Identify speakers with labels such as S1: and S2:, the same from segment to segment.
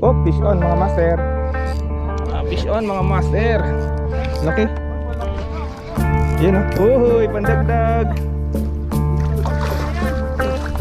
S1: Oh, fish on mga master. Fish on mga master. Laki. Yun o. Uy, pandagdag.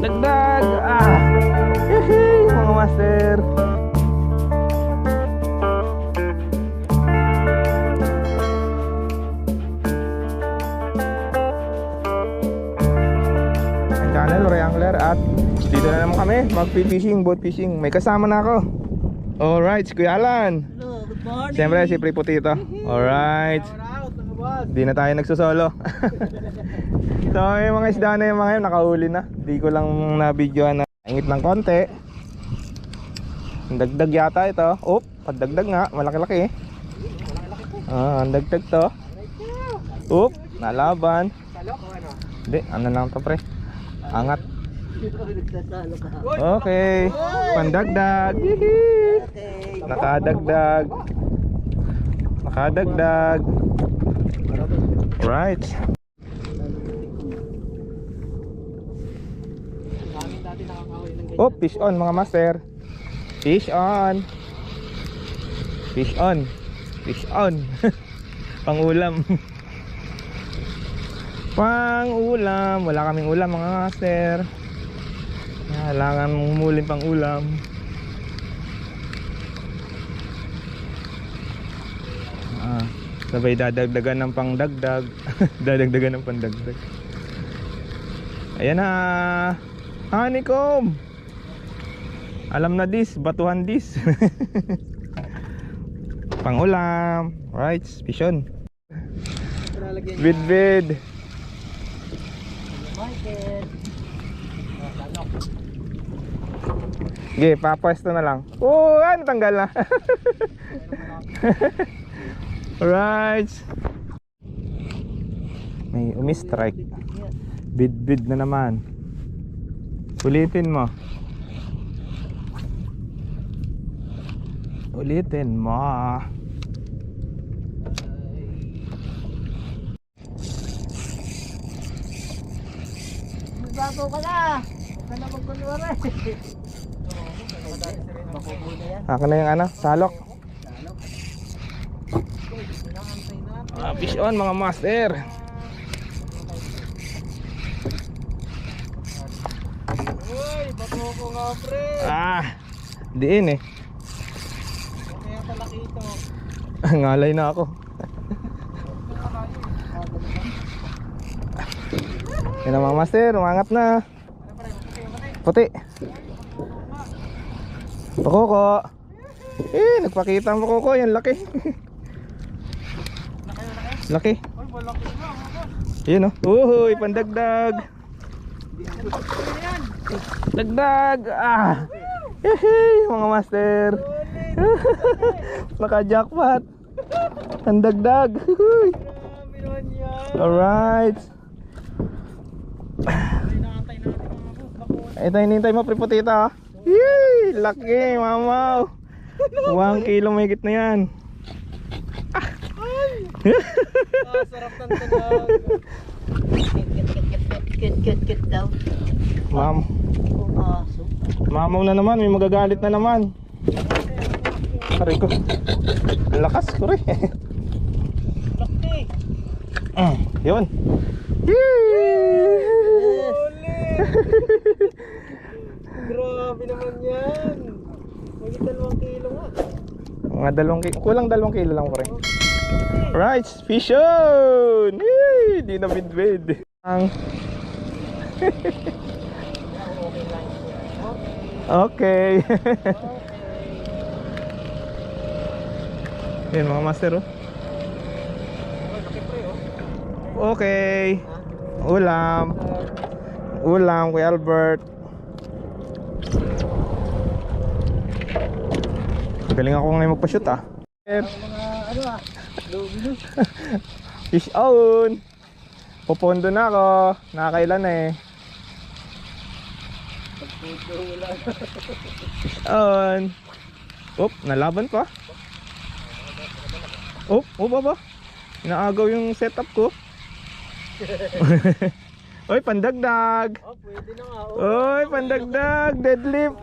S1: Dagdag. Yehey, mga master. Channel Reangler at dito na naman kami mag-fishing, boat fishing. May kasama na ako. Alright, si Kuya Alan.
S2: Hello, good morning.
S1: Siyempre si Priputito. Alright. Di na tayo nagsusolo. So yung mga isda na yung mga yun nakahuli na. Di ko lang na-videoan na. Ingit ng konti. Ang dagdag yata ito. Oop, pagdagdag nga, malaki-laki. Ang dagdag to. Oop, nalaban. Hindi, ano lang to pre. Angat. Okay, pandagdag. Nakadagdag. Nakadagdag. Alright. Oh, fish on mga master. Fish on. Fish on. Fish on. Pangulam. Pang-ulam. Wala kaming ulam mga master. Kailangan mumuling pang-ulam. Sabay dadagdagan ng pangdagdag. Dadagdagan ng pandagdag. Ayan na. Honeycomb. Alam na this. Batuhan this. Pang-ulam. Right, fish on. Bid. Okay, papwesto na lang. Oh, ano tanggal na. Alright. May umi-strike. Bid na naman. Ulitin mo. Ulitin mo.
S2: Bago ka na. Huwag ka na magkunwari.
S1: Ako na yung ano, salok. Fish on mga master.
S2: Uy, bato ko nga pre.
S1: Diin eh.
S2: Kaya talaki ito.
S1: Ngalay na ako. Yan ang mga master, umangat na. Puti. Pakoko. Nagpakita ang pakoko, yan laki. Laki. Yun o. Uy, pandagdag. Dagdag. Yehey, mga master. Naka-jackpot. Pandagdag. Alright. Ito hinintay mo Priputita. Yee, laki mamaw. 1 kilo may higit na yan.
S2: Sarap ng tunog. Kit daw.
S1: Mamaw na naman, may magagalit na naman. Aray ko. Ang lakas ko rin.
S2: Laki.
S1: Yun. Yee!
S2: Grabe naman yan. Magit 2 kilo nga.
S1: Mga 2 kilo. Kulang 2 kilo lang ko rin. Right, fish on! Yee! Di na bid-bid. Okay. Yan mga master oh. Okay. Ulam. Ulam kay Albert. Galing ako ngayon magpa-shoot Fish on. Pupondo na ako. Nakakailan eh. Fish on. Oop, nalaban pa. Oop, baba. Inaagaw yung setup ko. Oy, pandagdag.
S2: Pwede na nga.
S1: Oy, pandagdag. Deadlift.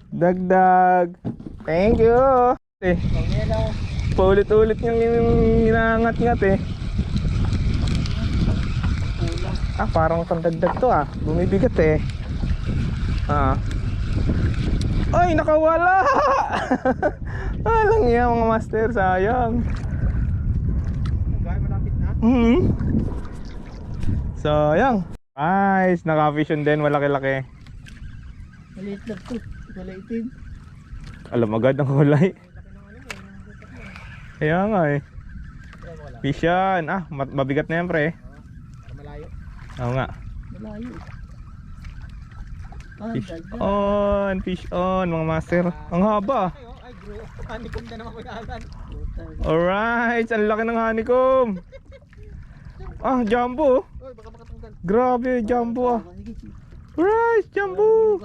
S1: Dagdag. Thank you. Eh,
S2: Pangyaw.
S1: paulit-ulit yung inaangat-ngat eh. Ah, parang pandagdag to ah. Bumibigat eh. Ah. Ay, nakawala! Alang yan mga master, sayang.
S2: Gano'n malapit na?
S1: Sayang. Nice, naka-vision din, malaki-laki.
S2: Maliit lang to. Kulay itim.
S1: Alam agad ang kulay. Kaya nga eh. Vision. Ah, mabigat na yan pre.
S2: Para malayo.
S1: Oo nga.
S2: Malayo. Ah,
S1: Fish
S2: dagdag.
S1: on, fish on mga master. Ang haba.
S2: Ay, bro. Honeycomb na naman kuyalan.
S1: Alright, ang laki ng honeycomb. Ah, jumbo.
S2: Uy, baka makatanggal.
S1: Grabe, jumbo ah. Alright, jumbo.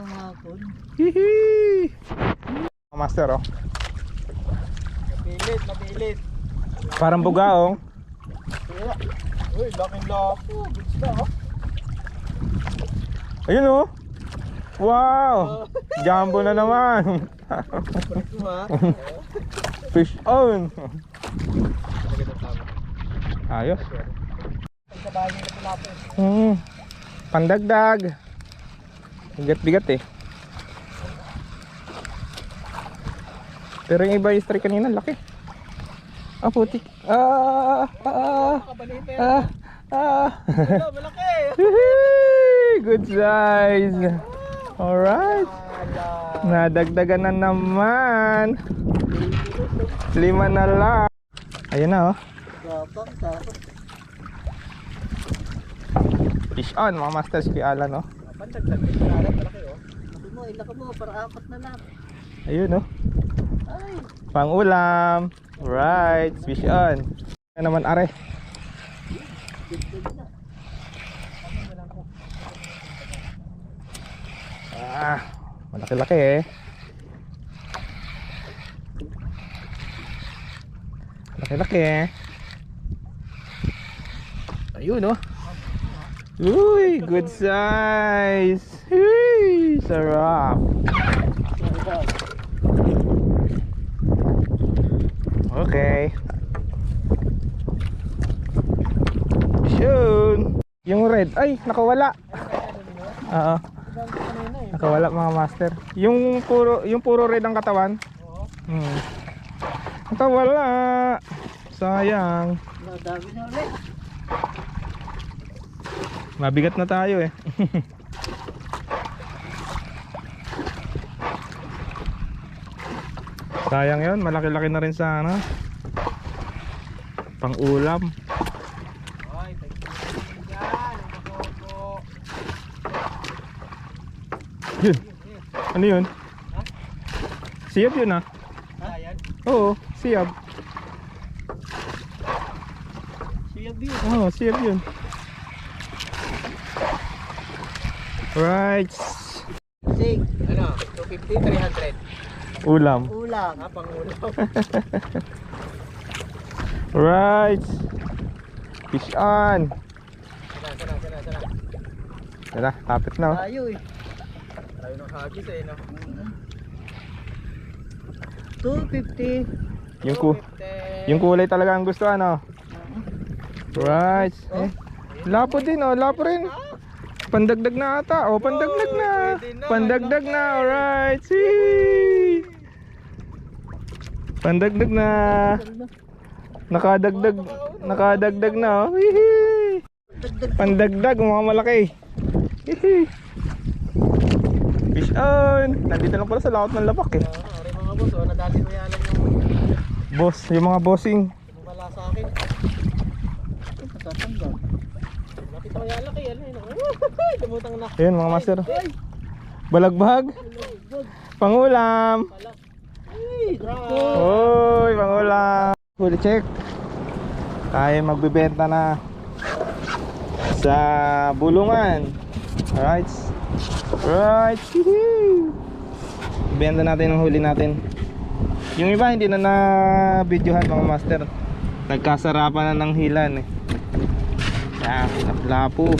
S1: Hihi. Mga master oh.
S2: Mapilit, mapilit.
S1: Parang bugaong.
S2: Uy, laking lako. Goods na ha.
S1: Ayun oh. Wow. Jumbo na naman.
S2: Ito ha.
S1: Fish on. Ayos.
S2: Pagkabahin na pinapin.
S1: Pandagdag. Bigat-bigat eh. Pero yung iba yung strike kanina, laki. Ah, putik.
S2: Makabalita yan. Wala, malaki.
S1: Good size. Alright. Nadagdagan na naman. 5 na lang. Ayun na oh.
S2: Tapang, tapang.
S1: Fish on mga masters kay Alan oh.
S2: Pandagdag. Malaki oh. Ilaka mo, para 4 na lang.
S1: Ayun oh.
S2: Ay.
S1: Pang ulam. Right, fish on. Ano naman are? Ah, malaki-laki eh. Laki-laki eh. Ayun oh. Uy, good size. Uy, sarap. Okay. Yun. Yung red, ay nakawala. Oo. Nakawala mga master. Yung puro red ang katawan. Nakawala. Sayang.
S2: Dami na ulit.
S1: Mabigat na tayo eh. Sayang yun, malaki-laki na rin sa ano, pang ulam.
S2: Ay, tagpapin dyan.
S1: Yun. Ano yun? Siyab yun ah.
S2: Ha? Yan?
S1: Oo, siyab.
S2: Siyab yun.
S1: Oo, siyab yun. Right.
S2: Sig. Ano? 250, 300.
S1: Ulam.
S2: Ulam. Ha, pang ulam.
S1: Right. Fish on.
S2: Sana.
S1: Tara, tapit na oh.
S2: Tayo eh. Tayo ng hagis eh, no? 250.
S1: Yung kulay talaga ang gusto ano. Right. Eh, lapo din oh, lapo rin. Pandagdag na ata. Oh, pandagdag na. Pandagdag na. Alright. See. Pandagdag na. Nakadagdag na. Oh. Hihi. Pandagdag mga malaki. Hihi. Fish on. Nandito lang pala sa laot ng labak eh.
S2: Ari mga boss, oh, nadali ko yan yung
S1: Boss, yung mga bossing.
S2: wala sa akin. Matatanda. Nakita ko yan laki yan. Tumutang na.
S1: Ayun mga master. Balagbag. Pangulam.
S2: Ay, grabe.
S1: Oy, pangulam. Huli check. Tayo magbebenta na sa bulungan. Alright. Right. Benta natin ang huli natin. Yung iba hindi na na-videohan mga master. Nagkasarapan na ng hilan eh. Ah, lapo.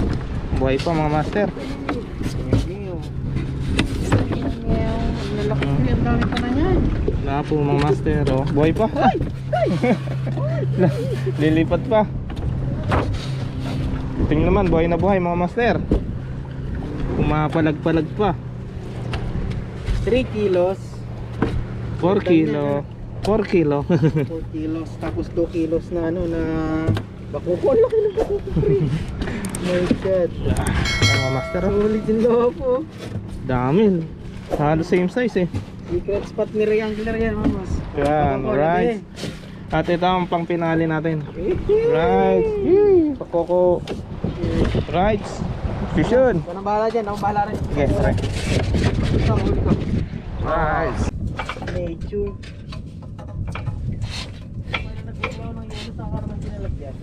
S1: Buhay pa mga master.
S2: gamit pa na yan.
S1: Wala po mga master, oh. Buhay pa. Lilipat pa. Tingnan naman, buhay na buhay mga master. Pumapalag-palag pa.
S2: 3 kilos.
S1: 4 kilo. 4 kilo.
S2: 4 kilos. Tapos 2 kilos na ano na bakukon. Laki ng bakukon. My God.
S1: Mga master, oh.
S2: Sulit yung lopo.
S1: Dami. Halos same size eh.
S2: Secret spot ni Ray Angler yan, mamas.
S1: Yan, right. At ito ang pang pinali natin. Right. Pakoko. Right. Fishon.
S2: Ikaw nang bahala dyan, ako bahala rin.
S1: Sige, try.
S2: Ito, huli ko.
S1: Right.
S2: Nature. Nagbubaw ng yelo sa karamang sinalagyan.